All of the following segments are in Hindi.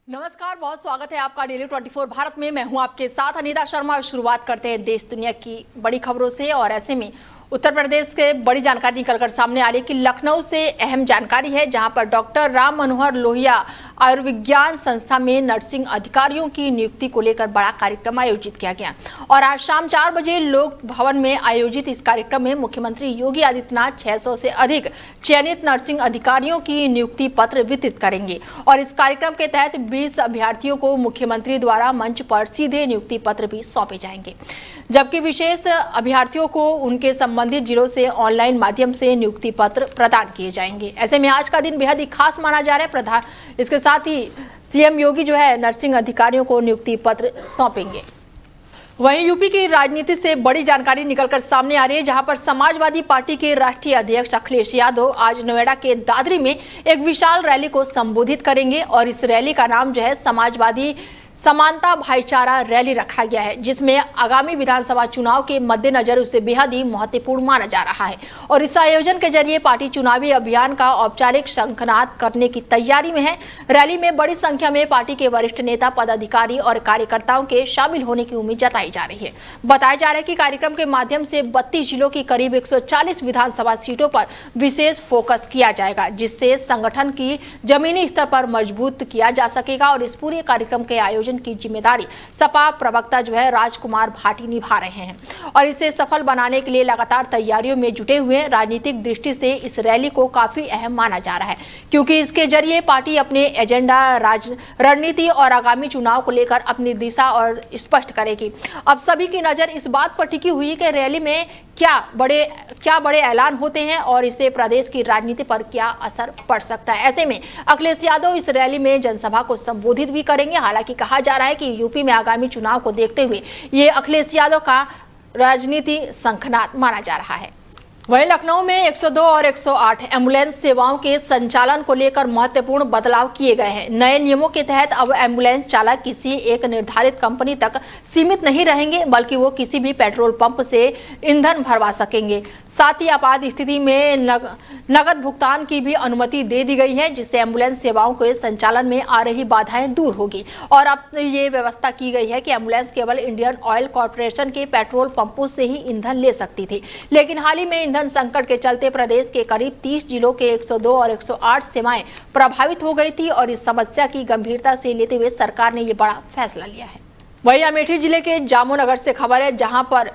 नमस्कार, बहुत स्वागत है आपका डेली 24 भारत में। मैं हूं आपके साथ अनीता शर्मा। शुरुआत करते हैं देश दुनिया की बड़ी खबरों से और ऐसे में उत्तर प्रदेश के बड़ी जानकारी निकलकर सामने आ रही है कि लखनऊ से अहम जानकारी है, जहां पर डॉक्टर राम मनोहर लोहिया आयुर्विज्ञान संस्था में नर्सिंग अधिकारियों की नियुक्ति को लेकर बड़ा कार्यक्रम आयोजित किया गया और आज शाम 4 बजे लोक भवन में आयोजित इस कार्यक्रम में मुख्यमंत्री योगी आदित्यनाथ 600 से अधिक चयनित नर्सिंग अधिकारियों की नियुक्ति पत्र वितरित करेंगे और इस कार्यक्रम के तहत 20 अभ्यर्थियों को मुख्यमंत्री द्वारा मंच पर सीधे नियुक्ति पत्र भी सौंपे जाएंगे, जबकि विशेष अभ्यर्थियों को उनके संबंधित जिलों से ऑनलाइन माध्यम से नियुक्ति पत्र प्रदान किए जाएंगे। ऐसे में आज का दिन बेहद ही खास माना जा रहा है। इसके साथ ही सीएम योगी जो है नर्सिंग अधिकारियों को नियुक्ति पत्र सौंपेंगे। वहीं यूपी की राजनीति से बड़ी जानकारी निकलकर सामने आ रही है, जहां पर समाजवादी पार्टी के राष्ट्रीय अध्यक्ष अखिलेश यादव आज नोएडा के दादरी में एक विशाल रैली को संबोधित करेंगे और इस रैली का नाम जो है समाजवादी समानता भाईचारा रैली रखा गया है, जिसमें आगामी विधानसभा चुनाव के मद्देनजर उसे बेहद ही महत्वपूर्ण माना जा रहा है और इस आयोजन के जरिए पार्टी चुनावी अभियान का औपचारिक शंखनाद करने की तैयारी में है। रैली में बड़ी संख्या में पार्टी के वरिष्ठ नेता, पदाधिकारी और कार्यकर्ताओं के शामिल होने की उम्मीद जताई जा रही है। बताया जा रहा है कि कार्यक्रम के माध्यम से 32 जिलों की करीब 140 विधानसभा सीटों पर विशेष फोकस किया जाएगा, जिससे संगठन की जमीनी स्तर पर मजबूत किया जा सकेगा और इस पूरे कार्यक्रम के आयोजन की जिम्मेदारी सपा प्रवक्ता जो है राजकुमार भाटी निभा रहे हैं और इसे सफल बनाने के लिए लगातार तैयारियों में जुटे हुए हैं। राजनीतिक दृष्टि से इस रैली को काफी अहम माना जा रहा है, क्योंकि इसके जरिए पार्टी अपने एजेंडा, रणनीति और आगामी चुनाव को लेकर अपनी दिशा और स्पष्ट करेगी। अब सभी की नजर इस बात पर टिकी हुई है कि रैली में क्या बड़े ऐलान होते हैं और इससे प्रदेश की राजनीति पर क्या असर पड़ सकता है। ऐसे में अखिलेश यादव इस रैली में जनसभा को संबोधित भी करेंगे। हालांकि कहा जा रहा है कि यूपी में आगामी चुनाव को देखते हुए ये अखिलेश यादव का राजनीति शंखनाद माना जा रहा है। वहीं लखनऊ में 102 और 108 एम्बुलेंस सेवाओं के संचालन को लेकर महत्वपूर्ण बदलाव किए गए हैं। नए नियमों के तहत अब एम्बुलेंस चालक किसी एक निर्धारित कंपनी तक सीमित नहीं रहेंगे, बल्कि वो किसी भी पेट्रोल पंप से ईंधन भरवा सकेंगे। साथ ही आपात स्थिति में नगद भुगतान की भी अनुमति दे दी गई है, जिससे एम्बुलेंस सेवाओं के संचालन में आ रही बाधाएं दूर होगी और अब ये व्यवस्था की गई है कि एम्बुलेंस केवल इंडियन ऑयल कॉर्पोरेशन के पेट्रोल पंपों से ही ईंधन ले सकती थी। लेकिन हाल ही में ईंधन संकट के चलते प्रदेश के करीब 30 जिलों के 102 और 108 सेवाएं प्रभावित हो गई थी और इस समस्या की गंभीरता से लेते हुए सरकार ने ये बड़ा फैसला लिया है। वहीं अमेठी जिले के जामुनगर से खबर है, जहां पर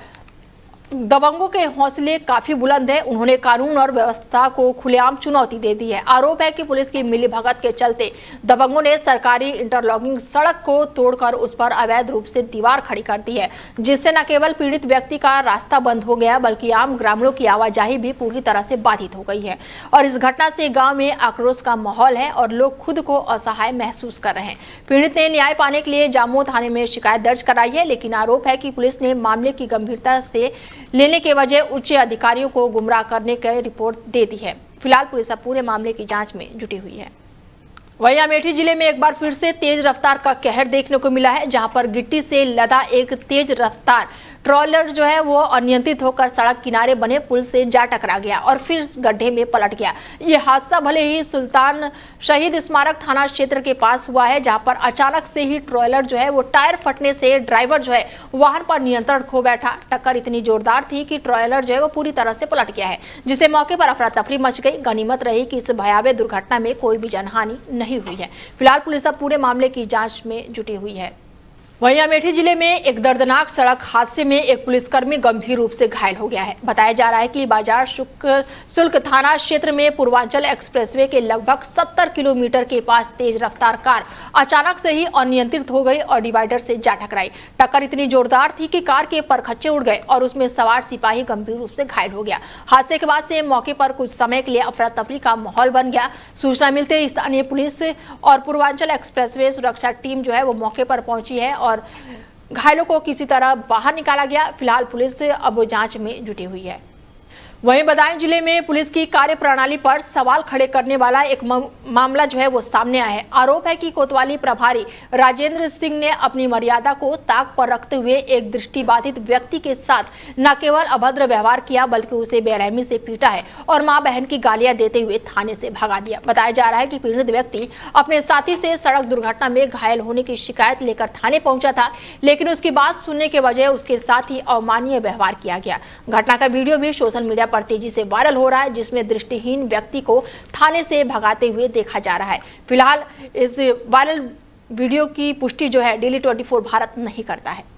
दबंगों के हौसले काफी बुलंद है। उन्होंने कानून और व्यवस्था को खुलेआम चुनौती दे दी है। आरोप है कि पुलिस की मिलीभगत के चलते दबंगों ने सरकारी इंटरलॉकिंग सड़क को तोड़कर उस पर अवैध रूप से दीवार खड़ी कर दी है, जिससे न केवल पीड़ित व्यक्ति का रास्ता बंद हो गया, बल्कि आम ग्रामीणों की आवाजाही भी पूरी तरह से बाधित हो गई है और इस घटना से गाँव में आक्रोश का माहौल है और लोग खुद को असहाय महसूस कर रहे हैं। पीड़ित ने न्याय पाने के लिए जामो थाने में शिकायत दर्ज कराई है, लेकिन आरोप है कि पुलिस ने मामले की गंभीरता से लेने के वजह उच्च अधिकारियों को गुमराह करने की रिपोर्ट दे दी है। फिलहाल पुलिस अब पूरे मामले की जांच में जुटी हुई है। वहीं अमेठी जिले में एक बार फिर से तेज रफ्तार का कहर देखने को मिला है, जहां पर गिट्टी से लदा एक तेज रफ्तार ट्रॉलर जो है वो अनियंत्रित होकर सड़क किनारे बने पुल से जा टकरा गया और फिर गड्ढे में पलट गया। ये हादसा भले ही सुल्तान शहीद स्मारक थाना क्षेत्र के पास हुआ है, जहां पर अचानक से ही ट्रॉलर जो है वो टायर फटने से ड्राइवर जो है वाहन पर नियंत्रण खो बैठा। टक्कर इतनी जोरदार थी कि ट्रॉलर जो है वो पूरी तरह से पलट गया है, जिससे मौके पर अफरा तफरी मच गई। गनीमत रही कि इस भयावह दुर्घटना में कोई भी जनहानि नहीं हुई है। फिलहाल पुलिस अब पूरे मामले की जाँच में जुटी हुई है। वहीं अमेठी जिले में एक दर्दनाक सड़क हादसे में एक पुलिसकर्मी गंभीर रूप से घायल हो गया है। बताया जा रहा है कि बाजार शुल्क थाना क्षेत्र में पूर्वांचल एक्सप्रेसवे के लगभग 70 किलोमीटर के पास तेज रफ्तार कार अचानक से ही अनियंत्रित हो गई और डिवाइडर से जा टकराई। टक्कर इतनी जोरदार थी कि कार के परखच्चे उड़ गए और उसमें सवार सिपाही गंभीर रूप से घायल हो गया। हादसे के बाद से मौके पर कुछ समय के लिए अफरा तफरी का माहौल बन गया। सूचना मिलते ही स्थानीय पुलिस और पूर्वांचल एक्सप्रेसवे सुरक्षा टीम जो है वो मौके पर पहुंची है और घायलों को किसी तरह बाहर निकाला गया। फिलहाल पुलिस अब जांच में जुटी हुई है। वहीं बदायूं जिले में पुलिस की कार्यप्रणाली पर सवाल खड़े करने वाला एक मामला जो है वो सामने आया है। आरोप है कि कोतवाली प्रभारी राजेंद्र सिंह ने अपनी मर्यादा को ताक पर रखते हुए एक दृष्टिबाधित व्यक्ति के साथ न केवल अभद्र व्यवहार किया बल्कि उसे बेरहमी से पीटा है और मां बहन की गालियां देते हुए थाने से भगा दिया। बताया जा रहा है कि पीड़ित व्यक्ति अपने साथी से सड़क दुर्घटना में घायल होने की शिकायत लेकर थाने पहुंचा था, लेकिन उसकी बात सुनने के बजाय उसके साथ ही अमानवीय व्यवहार किया गया। घटना का वीडियो भी सोशल मीडिया पर तेजी से वायरल हो रहा है, जिसमें दृष्टिहीन व्यक्ति को थाने से भगाते हुए देखा जा रहा है। फिलहाल इस वायरल वीडियो की पुष्टि जो है डेली 24 भारत नहीं करता है।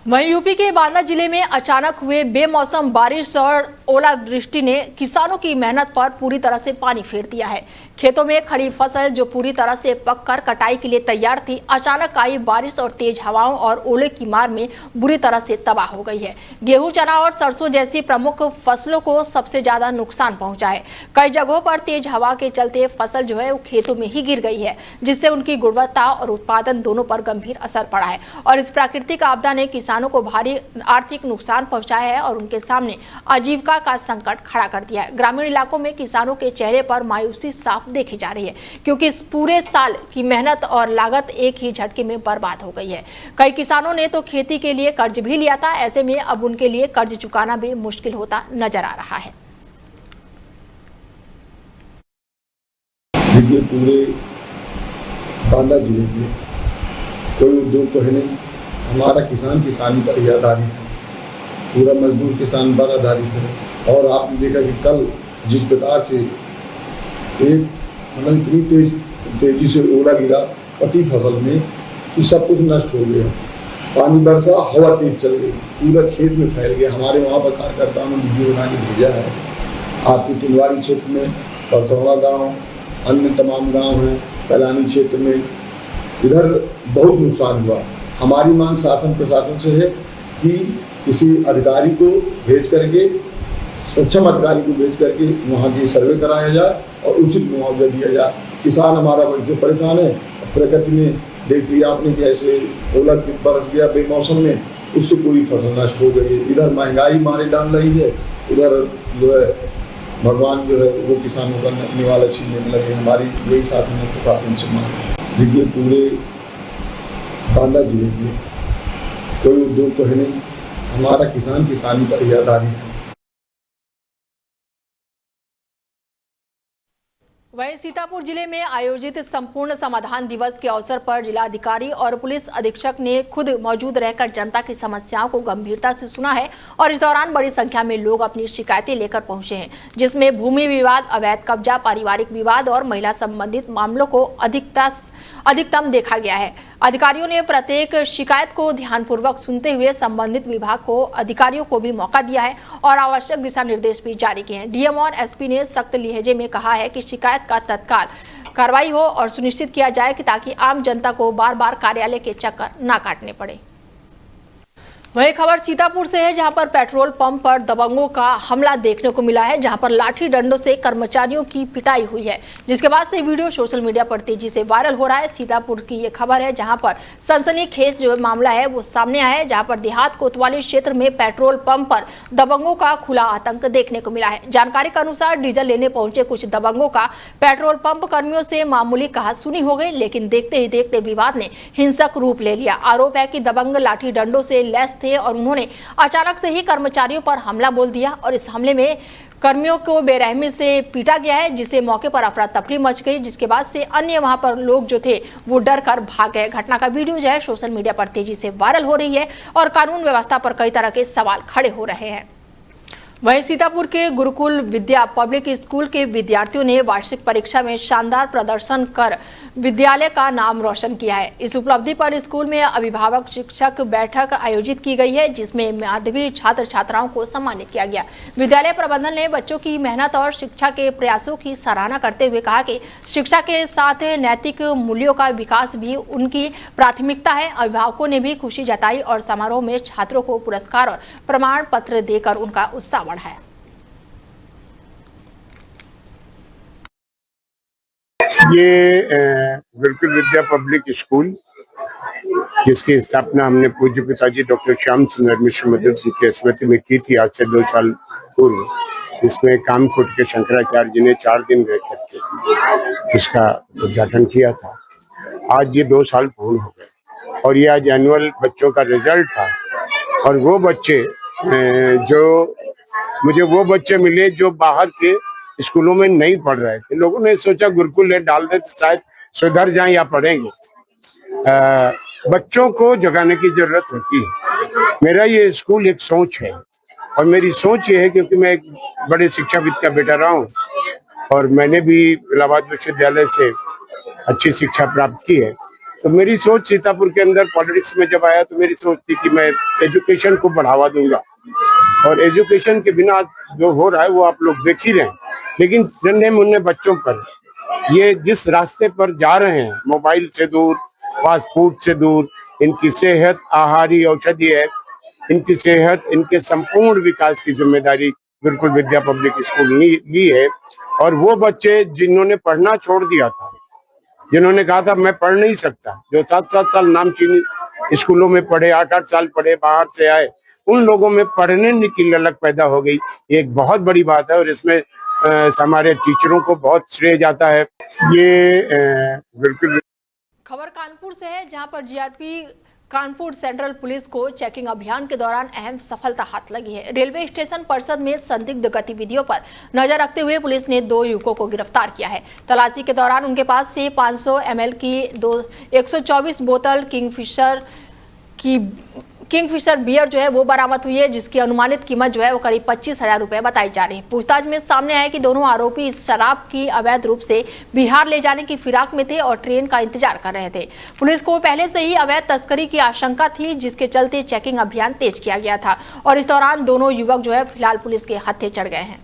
वहीं यूपी के बांदा जिले में अचानक हुए बेमौसम बारिश और ओलावृष्टि ने किसानों की मेहनत पर पूरी तरह से पानी फेर दिया है। खेतों में खड़ी फसल जो पूरी तरह से पककर कटाई के लिए तैयार थी, अचानक आई बारिश और तेज हवाओं और ओले की मार में बुरी तरह से तबाह हो गई है। गेहूं, चना और सरसों जैसी प्रमुख फसलों को सबसे ज्यादा नुकसान पहुंचा है। कई जगहों पर तेज हवा के चलते फसल जो है वो खेतों में ही गिर गई है, जिससे उनकी गुणवत्ता और उत्पादन दोनों पर गंभीर असर पड़ा है। और इस प्राकृतिक आपदा ने किसानों को भारी आर्थिक नुकसान पहुंचाया है और उनके सामने आजीविका का संकट खड़ा कर दिया है। ग्रामीण इलाकों में किसानों के चेहरे पर मायूसी साफ देखी जा रही है, क्योंकि इस पूरे साल की मेहनत और लागत एक ही झटके में बर्बाद हो गई है। कई किसानों ने तो खेती के लिए कर्ज भी लिया था, ऐसे में अब उनके लिए कर्ज चुकाना भी मुश्किल होता नजर आ रहा है। देखिए, पूरे बांदा जिले में कोई उद्योग तो है नहीं। हमारा किसान किसानी पर ही आधारित है, पूरा मजदूर किसान पर आधारित है। और आपने देखा कि कल जिस प्रकार से एक इतनी तेजी से ओला गिरा पकी फसल में कि सब कुछ नष्ट हो गया। पानी बरसा, हवा तेज चल गई, पूरा खेत में फैल गया। हमारे वहाँ पर कार्यकर्ताओं ने वीडियो बना के भेजा है। आपके तिलवारी क्षेत्र में परसौड़ा गाँव, अन्य तमाम गाँव हैं, पैलानी क्षेत्र में, इधर बहुत नुकसान हुआ। हमारी मांग शासन प्रशासन से है कि किसी अधिकारी को भेज करके, सक्षम अधिकारी को भेज करके वहाँ की सर्वे कराया जाए और उचित मुआवजा दिया जाए। किसान हमारा वैसे से परेशान है। प्रकृति ने देख लिया आपने कि ऐसे ओला बरस गया बेमौसम में, उससे पूरी फसल नष्ट हो गई। इधर महंगाई मारे डाल रही है, उधर जो है भगवान जो है वो किसानों का निवाला छीनने लगे। हमारी यही शासन प्रशासन से मांग। देखिए, पूरे बांदा जिले में कोई उद्योग तो है नहीं। हमारा किसान किसानी पर ही आधारित है। वहीं सीतापुर जिले में आयोजित संपूर्ण समाधान दिवस के अवसर पर जिलाधिकारी और पुलिस अधीक्षक ने खुद मौजूद रहकर जनता की समस्याओं को गंभीरता से सुना है और इस दौरान बड़ी संख्या में लोग अपनी शिकायतें लेकर पहुंचे हैं, जिसमें भूमि विवाद, अवैध कब्जा, पारिवारिक विवाद और महिला संबंधित मामलों को अधिकतम देखा गया है। अधिकारियों ने प्रत्येक शिकायत को ध्यानपूर्वक सुनते हुए संबंधित विभाग को अधिकारियों को भी मौका दिया है और आवश्यक दिशा निर्देश भी जारी किए हैं। डीएम और एसपी ने सख्त लहजे में कहा है कि शिकायत का तत्काल कार्रवाई हो और सुनिश्चित किया जाए कि ताकि आम जनता को बार बार कार्यालय के चक्कर न काटने पड़े। वही खबर सीतापुर से है, जहां पर पेट्रोल पंप पर दबंगों का हमला देखने को मिला है, जहां पर लाठी डंडों से कर्मचारियों की पिटाई हुई है, जिसके बाद से वीडियो सोशल मीडिया पर तेजी से वायरल हो रहा है। सीतापुर की ये खबर है, जहां पर सनसनीखेज जो मामला है वो सामने आया है, जहां पर देहात कोतवाली क्षेत्र में पेट्रोल पंप पर दबंगों का खुला आतंक देखने को मिला है। जानकारी के अनुसार डीजल लेने पहुंचे कुछ दबंगों का पेट्रोल पंप कर्मियों से मामूली कहासुनी हो गई, लेकिन देखते ही देखते विवाद ने हिंसक रूप ले लिया। आरोप है कि दबंग लाठी डंडों से लैस थे और उन्होंने अचानक से ही कर्मचारियों पर हमला बोल दिया और इस हमले में कर्मियों को बेरहमी से पीटा गया है, जिससे मौके पर अफरा तफरी मच गई, जिसके बाद से अन्य वहां पर लोग जो थे वो डर कर भाग गए। घटना का वीडियो जो है सोशल मीडिया पर तेजी से वायरल हो रही है और कानून व्यवस्था पर कई तरह के सवाल खड़े हो रहे हैं। वहीं सीतापुर के गुरुकुल विद्या पब्लिक स्कूल के विद्यार्थियों ने वार्षिक परीक्षा में शानदार प्रदर्शन कर विद्यालय का नाम रोशन किया है। इस उपलब्धि पर स्कूल में अभिभावक शिक्षक बैठक आयोजित की गई है, जिसमें मेधावी छात्र छात्राओं को सम्मानित किया गया। विद्यालय प्रबंधन ने बच्चों की मेहनत और शिक्षा के प्रयासों की सराहना करते हुए कहा कि शिक्षा के साथ नैतिक मूल्यों का विकास भी उनकी प्राथमिकता है। अभिभावकों ने भी खुशी जताई और समारोह में छात्रों को पुरस्कार और प्रमाण पत्र देकर उनका उत्साह बढ़ाया। ये गुरुकुल विद्या पब्लिक स्कूल, जिसकी स्थापना हमने पूज्य पिताजी डॉक्टर श्याम सुंदर मिश्र मधुर जी की स्मृति में की थी आज से 2 साल पूर्व इसमें कामकोट के शंकराचार्य जी ने 4 दिन रह करके इसका उद्घाटन किया था। आज ये 2 साल पूर्ण हो गए और ये आज एनुअल बच्चों का रिजल्ट था। और वो बच्चे जो मुझे वो बच्चे मिले जो बाहर के स्कूलों में नहीं पढ़ रहे थे। लोगों ने सोचा गुरुकुल डाल दे तो शायद सुधर जाएं या पढ़ेंगे। बच्चों को जगाने की जरूरत होती है। मेरा ये स्कूल एक सोच है और मेरी सोच ये है, क्योंकि मैं एक बड़े शिक्षाविद का बेटा रहा हूँ और मैंने भी इलाहाबाद विश्वविद्यालय से अच्छी शिक्षा प्राप्त की है, तो मेरी सोच सीतापुर के अंदर पॉलिटिक्स में जब आया तो मेरी सोच थी कि मैं एजुकेशन को बढ़ावा दूंगा। और एजुकेशन के बिना जो हो रहा है वो आप लोग देख ही रहे हैं। लेकिन नन्हे मुन्ने बच्चों पर ये जिस रास्ते पर जा रहे हैं, मोबाइल से दूर, फास्ट फूड से दूर, इनकी सेहत आहारी औषधि है, इनकी सेहत, इनके संपूर्ण विकास की जिम्मेदारी गुरुकुल विद्या पब्लिक स्कूल ने ली है। और वो बच्चे जिन्होंने पढ़ना छोड़ दिया था, जिन्होंने कहा था मैं पढ़ नहीं सकता, जो 7-7 साल नामचीनी स्कूलों में पढ़े, 8-8 साल पढ़े, बाहर से आए, उन लोगों में पढ़ने की ललक पैदा हो गई। ये एक बहुत बड़ी बात है और इसमें हमारे टीचरों को बहुत श्रेय जाता है। ये बिल्कुल। खबर कानपुर से है, जहां पर जीआरपी कानपुर सेंट्रल पुलिस को चेकिंग अभियान के दौरान अहम सफलता हाथ लगी है। रेलवे स्टेशन परिसर में संदिग्ध गतिविधियों पर नजर रखते हुए पुलिस ने 2 युवकों को गिरफ्तार किया है। तलाशी के दौरान उनके पास से 500 ml की 124 बोतल किंगफिशर बियर जो है वो बरामद हुई है, जिसकी अनुमानित कीमत जो है वो करीब 25,000 रुपए बताई जा रही है। पूछताछ में सामने आया कि दोनों आरोपी इस शराब की अवैध रूप से बिहार ले जाने की फिराक में थे और ट्रेन का इंतजार कर रहे थे। पुलिस को पहले से ही अवैध तस्करी की आशंका थी, जिसके चलते चेकिंग अभियान तेज किया गया था और इस दौरान दोनों युवक जो है फिलहाल पुलिस के हत्थे चढ़ गए हैं।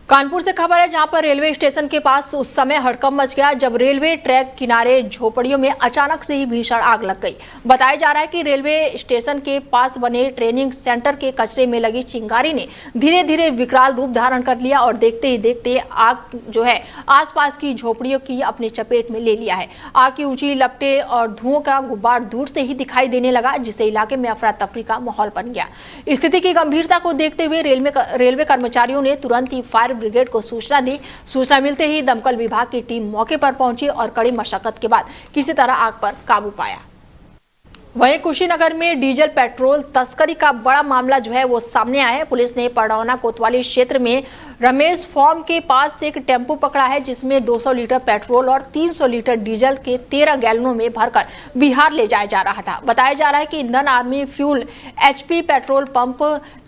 कानपुर से खबर है, जहां पर रेलवे स्टेशन के पास उस समय हड़कंप मच गया जब रेलवे ट्रैक किनारे झोपड़ियों में अचानक से ही भीषण आग लग गई। बताया जा रहा है कि रेलवे स्टेशन के पास बने ट्रेनिंग सेंटर के कचरे में लगी चिंगारी ने धीरे धीरे विकराल रूप धारण कर लिया और देखते ही देखते आग जो है आसपास की झोपड़ियों की अपनी चपेट में ले लिया है। आग की ऊंची लपटें और धुओं का गुब्बार दूर से ही दिखाई देने लगा, जिससे इलाके में अफरा तफरी का माहौल बन गया। स्थिति की गंभीरता को देखते हुए रेलवे कर्मचारियों ने तुरंत ही फायर ब्रिगेड को सूचना दी। सूचना मिलते ही दमकल विभाग की टीम मौके पर पहुंची और कड़ी मशक्कत के बाद किसी तरह आग पर काबू पाया। वहीं कुशीनगर में डीजल पेट्रोल तस्करी का बड़ा मामला जो है वो सामने आया है। पुलिस ने पड़ौना कोतवाली क्षेत्र में रमेश फार्म के पास से एक टेम्पो पकड़ा है, जिसमें 200 लीटर पेट्रोल और 300 लीटर डीजल के 13 गैलनों में भरकर बिहार ले जाया जा रहा था। बताया जा रहा है कि इंधन army fuel HP petrol pump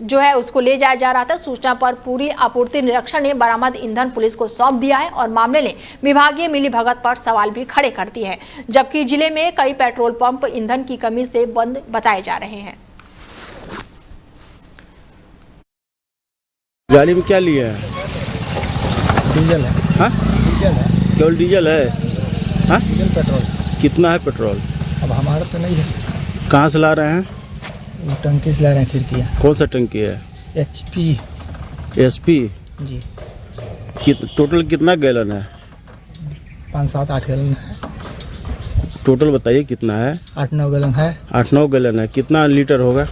जो है उसको ले जाया जा रहा था। सूचना पर पूरी आपूर्ति निरीक्षण ने बरामद ईंधन पुलिस को सौंप दिया है और मामले ने विभागीय मिलीभगत पर सवाल भी खड़े कर दिए हैं, जबकि जिले में कई पेट्रोल पंप ईंधन की कमी से बंद बताए जा रहे हैं। गाड़ी में क्या लिया है? डीजल है। हाँ? डीजल है। केवल डीजल है? हाँ? Diesel petrol. कितना है पेट्रोल? अब हमारा तो नहीं है। कहाँ से ला रहे हैं? वो टंकी से ला रहे हैं, खिड़कियाँ। कौन सा टंकी है? SP जी। टोटल कितना गैलन है? 5-7-8 गैलन है। टोटल बताइए कितना है? 8-9 गैलन है। 8-9 गैलन है। कितना लीटर होगा?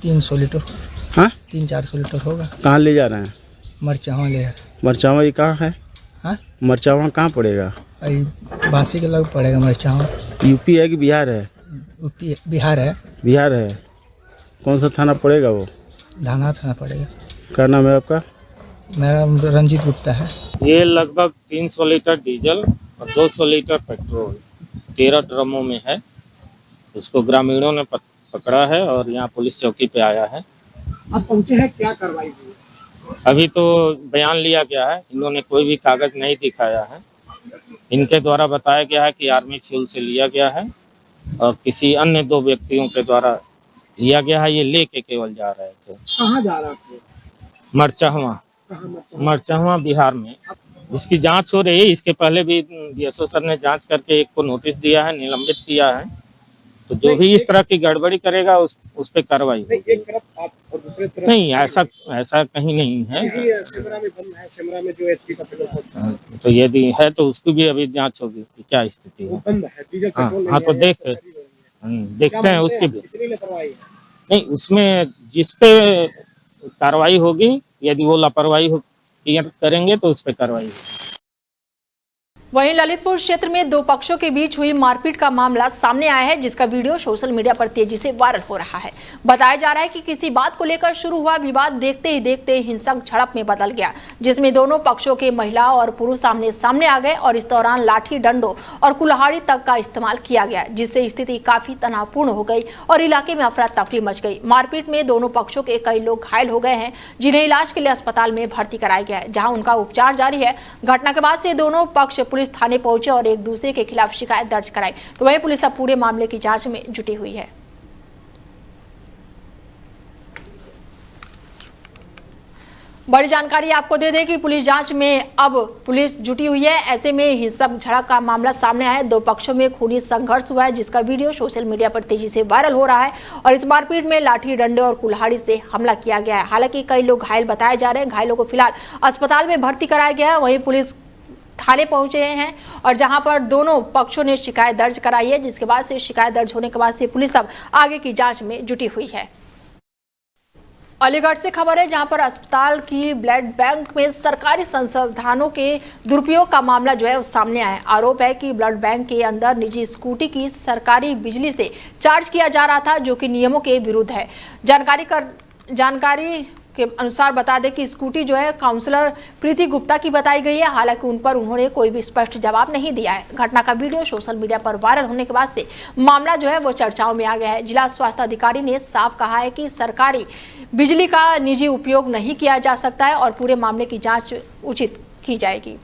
300 लीटर। हाँ? 300-400 लीटर होगा। कहाँ ले जा रहे हैं? मरचावा ले है। मरचावा ये कहाँ है? हाँ? मरचावा कहाँ पड़ेगा? बासी के लग पड़ेगा मरचावा। यूपी है कि बिहार है? यूपी बिहार है। बिहार है। कौन सा थाना पड़ेगा वो? धाना थाना पड़ेगा। क्या नाम है आपका? मेरा रंजीत गुप्ता है। ये लगभग 300 लीटर डीजल और 200 लीटर पेट्रोल 13 ड्रमों में है। उसको ग्रामीणों ने पकड़ा है और यहाँ पुलिस चौकी पे आया है। अब पहुंचे हैं, क्या कार्रवाई हुई? अभी तो बयान लिया गया है। इन्होंने कोई भी कागज नहीं दिखाया है। इनके द्वारा बताया गया है कि आर्मी फ्यूल से लिया गया है और किसी अन्य 2 व्यक्तियों के द्वारा लिया गया है। ये लेके केवल जा रहे थे। कहाँ जा रहा थे? मरचहवा बिहार में। इसकी जांच हो रही है। इसके पहले भी DSO सर ने जांच करके एक को नोटिस दिया है, निलंबित किया है। तो जो भी इस तरह की गड़बड़ी करेगा उस पे कार्रवाई होगी। एक तरफ आप और दूसरे तरफ नहीं, ऐसा कहीं नहीं है। सिमरा में बंद है। सिमरा में जो HP का पेट्रोल पंप है, तो यदि है तो उसकी भी अभी जांच होगी कि क्या स्थिति वो है। बंद है। डीजल पेट्रोल हाँ, तो नहीं है, देखते हैं उसकी भी। कितनी लापरवाही है? नहीं, उसमें जिसपे कार्रवाई होगी। यदि वो लापरवाही करेंगे तो उस पर कार्रवाई होगी। वहीं ललितपुर क्षेत्र में दो पक्षों के बीच हुई मारपीट का मामला सामने आया है, जिसका वीडियो सोशल मीडिया पर तेजी से वायरल हो रहा है। बताया जा रहा है कि किसी बात को लेकर शुरू हुआ विवाद देखते ही देखते हिंसक झड़प में बदल गया, जिसमें दोनों पक्षों के महिला और पुरुष आमने सामने आ गए और इस दौरान लाठी, डंडों और कुल्हाड़ी तक का इस्तेमाल किया गया, जिससे स्थिति काफी तनावपूर्ण हो गई और इलाके में अफरा तफरी मच गई। मारपीट में दोनों पक्षों के कई लोग घायल हो गए हैं, जिन्हें इलाज के लिए अस्पताल में भर्ती कराया गया है, जहाँ उनका उपचार जारी है। घटना के बाद से दोनों पक्ष पुलिस थाने पहुंचे और एक दूसरे के खिलाफ शिकायत दर्ज कराई। तो वहीं पुलिस अब पूरे मामले की जांच में जुटी हुई है। बड़ी जानकारी आपको दे दें कि पुलिस जांच में अब पुलिस जुटी हुई है। ऐसे में हिंसक झड़प का मामला सामने आया है। दो पक्षों में खूनी संघर्ष हुआ है, जिसका वीडियो सोशल मीडिया पर तेजी से वायरल हो रहा है और इस मारपीट में लाठी, डंडे और कुल्हाड़ी से हमला किया गया है। हालांकि कई लोग घायल बताए जा रहे हैं। घायलों को फिलहाल अस्पताल में भर्ती कराया गया है। वहीं पुलिस थाने पहुंचे हैं और जहां पर दोनों पक्षों ने शिकायत दर्ज कराई है, जिसके बाद से शिकायत दर्ज होने के बाद से पुलिस अब आगे की जांच में जुटी हुई है। अलीगढ़ से खबर है, जहां पर अस्पताल की ब्लड बैंक में सरकारी संसाधनों के दुरुपयोग का मामला जो है वो सामने आया है। आरोप है कि ब्लड बैंक के अंदर निजी स्कूटी की सरकारी बिजली से चार्ज किया जा रहा था, जो कि नियमों के विरुद्ध है। जानकारी के अनुसार बता दें कि स्कूटी जो है काउंसलर प्रीति गुप्ता की बताई गई है। हालांकि उन पर उन्होंने कोई भी स्पष्ट जवाब नहीं दिया है। घटना का वीडियो सोशल मीडिया पर वायरल होने के बाद से मामला जो है वो चर्चाओं में आ गया है। जिला स्वास्थ्य अधिकारी ने साफ कहा है कि सरकारी बिजली का निजी उपयोग नहीं किया जा सकता है और पूरे मामले की जांच उचित की जाएगी।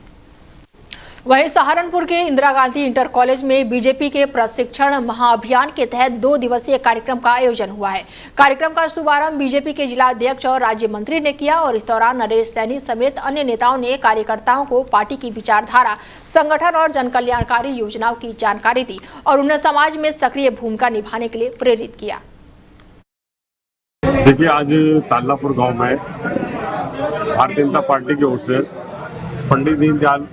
वहीं सहारनपुर के इंदिरा गांधी इंटर कॉलेज में बीजेपी के प्रशिक्षण महाअभियान के तहत 2 दिवसीय कार्यक्रम का आयोजन हुआ है। कार्यक्रम का शुभारंभ बीजेपी के जिला अध्यक्ष और राज्य मंत्री ने किया और इस दौरान नरेश सैनी समेत अन्य नेताओं ने कार्यकर्ताओं को पार्टी की विचारधारा, संगठन और जन कल्याणकारी योजनाओं की जानकारी दी और उन्हें समाज में सक्रिय भूमिका निभाने के लिए प्रेरित किया। देखिए, आज तालापुर गांव में भारतीय जनता पार्टी की ओर से पंडित दीनदयाल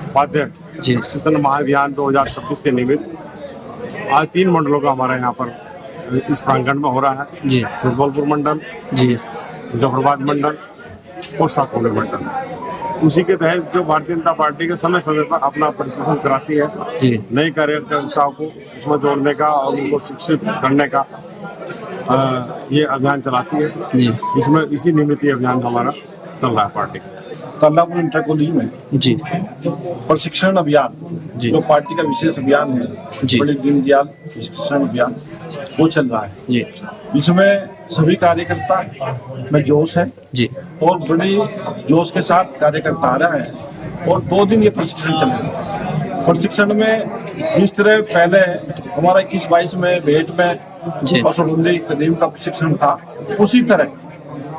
उपाध्याय प्रशिक्षण महाअभियान 2026 के निमित्त आज 3 मंडलों का हमारा यहाँ पर इस प्रांगण में हो रहा है जी। सुरबलपुर मंडल जी, मुजफ्फरबाद मंडल और साकोली मंडल। उसी के तहत जो भारतीय जनता पार्टी के समय समय पर अपना प्रशिक्षण कराती है जी, नए कार्यकर्ताओं को इसमें जोड़ने का और उनको शिक्षित करने का ये अभियान चलाती है जी। इसमें इसी निमित्त ये अभियान हमारा चल रहा है पार्टी तालापुर इंटर कॉलेज में जी प्रशिक्षण अभियान जी, जो पार्टी का विशेष अभियान है पंडित दीनदयाल प्रशिक्षण अभियान, वो चल रहा है जी। इसमें सभी कार्यकर्ता में जोश है जी और बड़ी जोश के साथ कार्यकर्ता आ रहे हैं और 2 दिन ये प्रशिक्षण चलेगा। प्रशिक्षण में जिस तरह पहले हमारा 21-22 में भेंट में असुरबंदी कदीम का प्रशिक्षण था, उसी तरह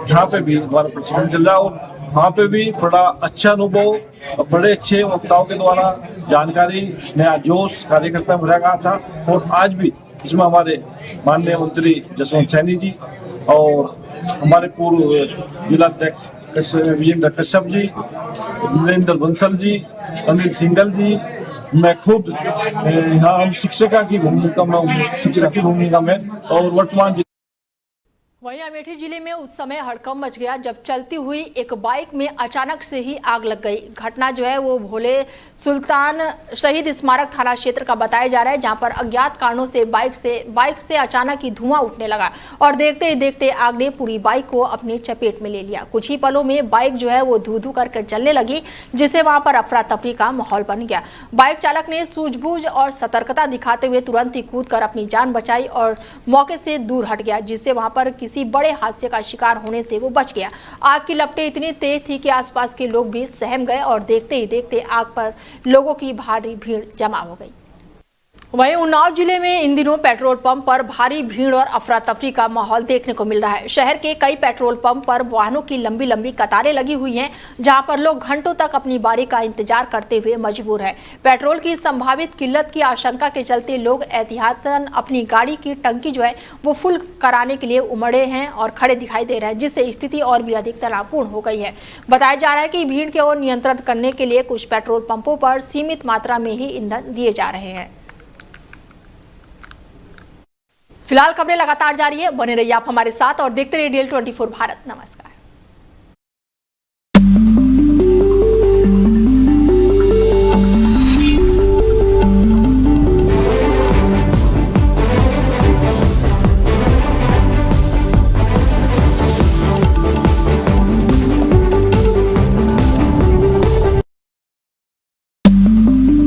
यहाँ पे भी हमारा प्रशिक्षण चल रहा है और वहाँ पे भी बड़ा अच्छा अनुभव, बड़े अच्छे वक्ताओं के द्वारा जानकारी, नया जोश कार्यकर्ता में भरा गया था। और आज भी इसमें हमारे माननीय मंत्री जसवंत सैनी जी और हमारे पूर्व जिला अध्यक्ष विजेंद्र कश्यप जी, वीरेंद्र बंसल जी, अनिल सिंगल जी, मैं खुद यहाँ हम शिक्षिका की भूमिका में, शिक्षक की भूमिका में और वर्तमान। वहीं अमेठी जिले में उस समय हड़कंप मच गया जब चलती हुई एक बाइक में अचानक से ही आग लग गई। घटना जो है वो भोले सुल्तान शहीद स्मारक थाना क्षेत्र का बताया जा रहा है, जहां पर अज्ञात कारणों से बाइक से अचानक ही धुआं उठने लगा और देखते ही देखते आग ने पूरी बाइक को अपनी चपेट में ले लिया। कुछ ही पलों में बाइक जो है वो धू धू करके जलने लगी, जिससे वहां पर अफरा तफरी का माहौल बन गया। बाइक चालक ने सूझबूझ और सतर्कता दिखाते हुए तुरंत ही कूद कर अपनी जान बचाई और मौके से दूर हट गया, जिससे वहां पर किसी बड़े हादसे का शिकार होने से वो बच गया। आग की लपटें इतनी तेज थी कि आसपास के लोग भी सहम गए और देखते ही देखते आग पर लोगों की भारी भीड़ जमा हो गई। वहीं उन्नाव जिले में इन दिनों पेट्रोल पंप पर भारी भीड़ और अफरा तफरी का माहौल देखने को मिल रहा है। शहर के कई पेट्रोल पंप पर वाहनों की लंबी लंबी कतारें लगी हुई हैं, जहां पर लोग घंटों तक अपनी बारी का इंतजार करते हुए मजबूर हैं। पेट्रोल की संभावित किल्लत की आशंका के चलते लोग एहतियातन अपनी गाड़ी की टंकी जो है वो फुल कराने के लिए उमड़े हैं और खड़े दिखाई दे रहे हैं, जिससे स्थिति और भी अधिक तनावपूर्ण हो गई है। बताया जा रहा है कि भीड़ की ओर नियंत्रण करने के लिए कुछ पेट्रोल पंपों पर सीमित मात्रा में ही ईंधन दिए जा रहे हैं। फिलहाल खबरें लगातार जारी है, बने रहिए आप हमारे साथ और देखते रहिए DL 24 भारत। नमस्कार।